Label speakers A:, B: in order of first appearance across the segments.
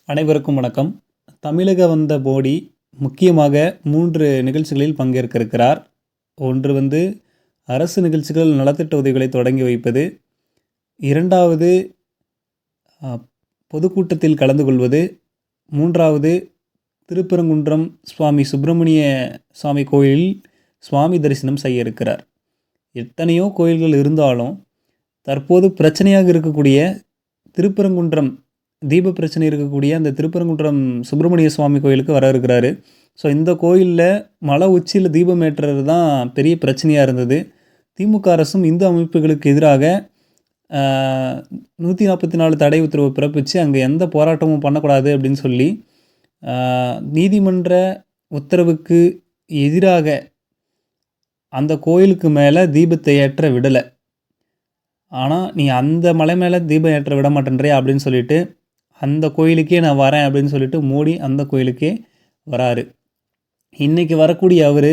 A: அனைவருக்கும் வணக்கம். தமிழக வந்த மோடி முக்கியமாக 3 நிகழ்ச்சிகளில் பங்கேற்க இருக்கிறார். ஒன்று அரசு நிகழ்ச்சிகள் நலத்திட்ட உதவிகளை தொடங்கி வைப்பது. 2வது பொதுக்கூட்டத்தில் கலந்து கொள்வது. 3வது திருப்பரங்குன்றம் சுவாமி சுப்பிரமணிய சுவாமி கோயிலில் சுவாமி தரிசனம் செய்ய இருக்கிறார். எத்தனையோ கோயில்கள் இருந்தாலும் தற்போது பிரச்சனையாக இருக்கக்கூடிய திருப்பரங்குன்றம் தீப பிரச்சனை இருக்கக்கூடிய அந்த திருப்பரங்குன்றம் சுப்பிரமணிய சுவாமி கோயிலுக்கு வர இருக்கிறாரு. ஸோ இந்த கோயிலில் மலை உச்சியில் தீபம் ஏற்றுறது தான் பெரிய பிரச்சனையாக இருந்தது. திமுக அரசும் இந்து அமைப்புகளுக்கு எதிராக 144 தடை உத்தரவு பிறப்பித்து அங்கே எந்த போராட்டமும் பண்ணக்கூடாது அப்படின்னு சொல்லி நீதிமன்ற உத்தரவுக்கு எதிராக அந்த கோயிலுக்கு மேலே தீபத்தை ஏற்ற விடலை. ஆனால் நீ அந்த மலை மேலே தீபம் ஏற்ற விட மாட்டேன்றே அப்படின்னு சொல்லிட்டு அந்த கோயிலுக்கே நான் வரேன் அப்படின்னு சொல்லிட்டு மோடி அந்த கோயிலுக்கே வராரு. இன்றைக்கி வரக்கூடிய அவர்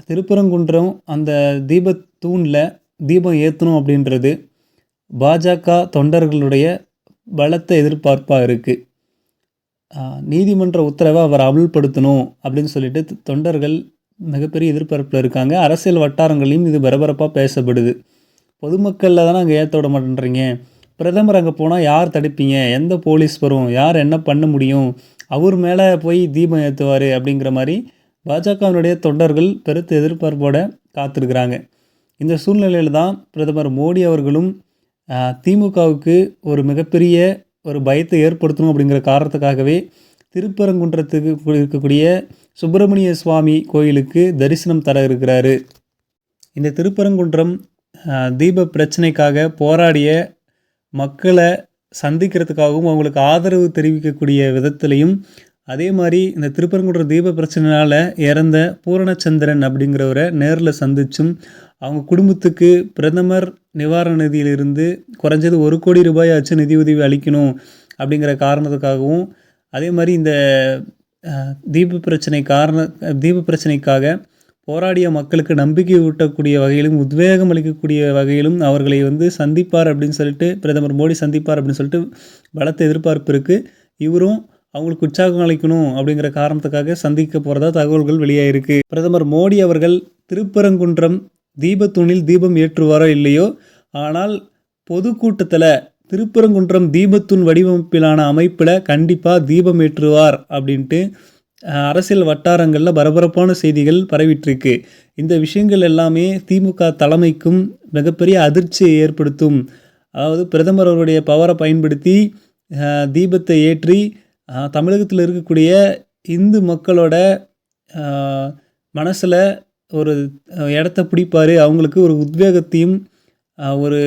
A: திருப்பரங்குன்றம் அந்த தீபத்தூணில் தீபம் ஏற்றணும் அப்படின்றது பாஜக தொண்டர்களுடைய பலத்த எதிர்பார்ப்பாக இருக்குது. நீதிமன்ற உத்தரவை அவர் அமல்படுத்தணும் அப்படின்னு சொல்லிட்டு தொண்டர்கள் மிகப்பெரிய எதிர்பார்ப்பில் இருக்காங்க. அரசியல் வட்டாரங்களையும் இது பரபரப்பாக பேசப்படுது. பொதுமக்களில் தானே அங்கே ஏற்ற விட மாட்டேன்றீங்க, பிரதமர் அங்கே போனால் யார் தடுப்பீங்க, எந்த போலீஸ் வரும், யார் என்ன பண்ண முடியும், அவர் மேலே போய் தீபம் ஏற்றுவார் அப்படிங்கிற மாதிரி பாஜகவினுடைய தொண்டர்கள் பெருத்த எதிர்பார்ப்போடு காத்திருக்கிறாங்க. இந்த சூழ்நிலையில் தான் பிரதமர் மோடி அவர்களும் திமுகவுக்கு ஒரு மிகப்பெரிய ஒரு பயத்தை ஏற்படுத்தணும் அப்படிங்கிற காரணத்துக்காகவே திருப்பரங்குன்றத்துக்கு இருக்கக்கூடிய சுப்பிரமணிய சுவாமி கோயிலுக்கு தரிசனம் தர இருக்கிறாரு. இந்த திருப்பரங்குன்றம் தீப பிரச்சனைக்காக போராடிய மக்களை சந்திக்கிறதுக்காகவும் அவங்களுக்கு ஆதரவு தெரிவிக்கக்கூடிய விதத்திலையும், அதே மாதிரி இந்த திருப்பரங்குன்ற தீப பிரச்சனையால் இறந்த பூரணச்சந்திரன் அப்படிங்கிறவரை நேரில் சந்திச்சும் அவங்க குடும்பத்துக்கு பிரதமர் நிவாரண நிதியிலிருந்து குறைஞ்சது 1 கோடி ரூபாயாச்சும் நிதி உதவி அளிக்கணும் அப்படிங்கிற காரணத்துக்காகவும், அதே மாதிரி இந்த தீப பிரச்சனைக்காக போராடிய மக்களுக்கு நம்பிக்கை ஊட்டக்கூடிய வகையிலும் உத்வேகம் அளிக்கக்கூடிய வகையிலும் அவர்களை சந்திப்பார் அப்படின்னு சொல்லிட்டு பிரதமர் மோடி சந்திப்பார் அப்படின்னு சொல்லிட்டு பலத்த எதிர்பார்ப்பு இருக்குது. இவரும் அவங்களுக்கு உற்சாகம் அளிக்கணும் அப்படிங்கிற காரணத்துக்காக சந்திக்க போகிறதா தகவல்கள் வெளியாகிருக்கு. பிரதமர் மோடி அவர்கள் திருப்பரங்குன்றம் தீபத்தூணில் தீபம் ஏற்றுவாரோ இல்லையோ, ஆனால் பொதுக்கூட்டத்தில் திருப்பரங்குன்றம் தீபத்தூண் வடிவமைப்பிலான அமைப்பில் கண்டிப்பாக தீபம் ஏற்றுவார் அப்படின்ட்டு அரசியல் வட்டாரங்களில் பரபரப்பான செய்திகள் பரவிட்டுருக்கு. இந்த விஷயங்கள் எல்லாமே திமுக தலைமைக்கும் மிகப்பெரிய அதிர்ச்சியை ஏற்படுத்தும். அதாவது பிரதமர் அவருடைய பவரை பயன்படுத்தி தீபத்தை ஏற்றி தமிழகத்தில் இருக்கக்கூடிய இந்து மக்களோட மனசில் ஒரு இடத்த பிடிப்பார், அவங்களுக்கு ஒரு உத்வேகத்தையும் ஒரு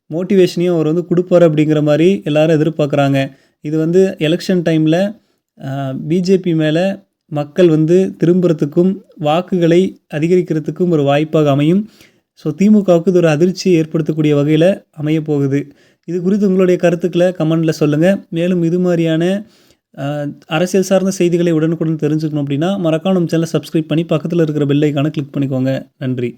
A: மோட்டிவேஷனையும் அவர் கொடுப்பார் அப்படிங்கிற மாதிரி எல்லாரும் எதிர்பார்க்குறாங்க. இது எலெக்ஷன் டைமில் பிஜேபி மேலே மக்கள் திரும்புறதுக்கும் வாக்குகளை அதிகரிக்கிறதுக்கும் ஒரு வாய்ப்பாக அமையும். ஸோ திமுகவுக்கு இது ஒரு அதிர்ச்சியை ஏற்படுத்தக்கூடிய வகையில் அமையப்போகுது. இது குறித்து உங்களுடைய கருத்துக்களை கமெண்டில் சொல்லுங்கள். மேலும் இது மாதிரியான அரசியல் சார்ந்த செய்திகளை உடனுக்குடன் தெரிஞ்சுக்கணும் அப்படின்னா மறக்காம நம்ம சேனலை சப்ஸ்கிரைப் பண்ணி பக்கத்தில் இருக்கிற பெல் ஐக்கானை கிளிக் பண்ணிக்கோங்க. நன்றி.